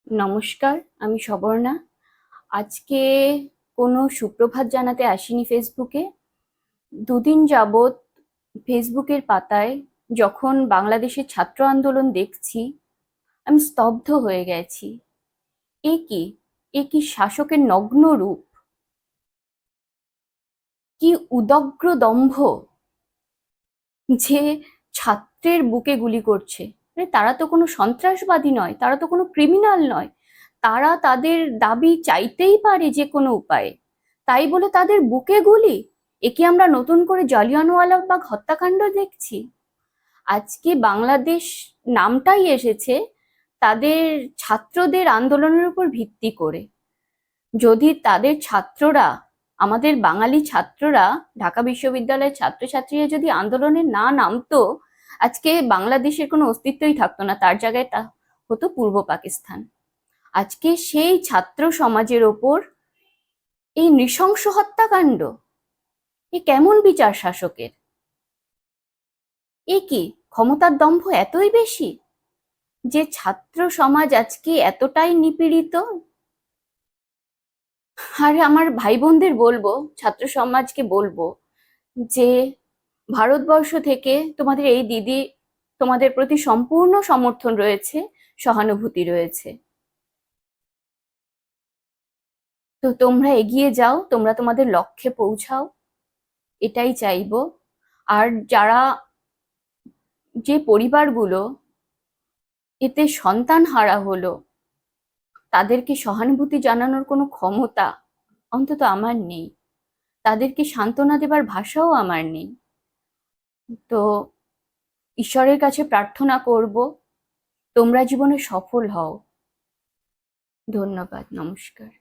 নমস্কার, আমি সবর্ণা। আজকে কোনো সুপ্রভাত জানাতে আসিনি ফেসবুকে। দুদিন যাবৎ ফেসবুকের পাতায় যখন বাংলাদেশের ছাত্র আন্দোলন দেখছি, আমি স্তব্ধ হয়ে গেছি। এ কি এ কি শাসকের নগ্ন রূপ! কি উদগ্র দম্ভ যে ছাত্রের বুকে গুলি করছে! আরে তারা তো কোনো সন্ত্রাসবাদী নয়, তারা তো কোনো ক্রিমিনাল নয়। তারা তাদের দাবি চাইতেই পারে যে কোনো উপায়ে, তাই বলে তাদের বুকে গুলি! এ কি আমরা নতুন করে জালিয়ানওয়ালাবাগ হত্যাকাণ্ড দেখছি? আজকে বাংলাদেশ নামটাই এসেছে তাদের ছাত্রদের আন্দোলনের উপর ভিত্তি করে। যদি তাদের ছাত্ররা, আমাদের বাঙালি ছাত্ররা, ঢাকা বিশ্ববিদ্যালয়ের ছাত্রছাত্রীরা যদি আন্দোলনে না নামতো, আজকে বাংলাদেশের কোনো অস্তিত্বই থাকতো না, তার জায়গায় তা হতো পূর্ব পাকিস্তান। আজকে সেই ছাত্র সমাজের ওপর এই নৃশংস হত্যাকাণ্ড! এ কেমন বিচার শাসকের! এ কি ক্ষমতার দম্ভ এতই বেশি যে ছাত্র সমাজ আজকে এতটাই নিপীড়িত? আর আমার ভাই বোনদের বলবো, ছাত্র সমাজকে বলবো যে ভারতবর্ষ থেকে তোমাদের এই দিদি, তোমাদের প্রতি সম্পূর্ণ সমর্থন রয়েছে, সহানুভূতি রয়েছে। তো তোমরা এগিয়ে যাও, তোমরা তোমাদের লক্ষ্যে পৌঁছাও, এটাই চাইবো। আর যারা, যে পরিবারগুলো এতে সন্তান হারা হলো, তাদেরকে সহানুভূতি জানানোর কোনো ক্ষমতা অন্তত আমার নেই, তাদেরকে সান্ত্বনা দেবার ভাষাও আমার নেই। তো ঈশ্বরের কাছে প্রার্থনা করব তোমরা জীবনে সফল হও। ধন্যবাদ, নমস্কার।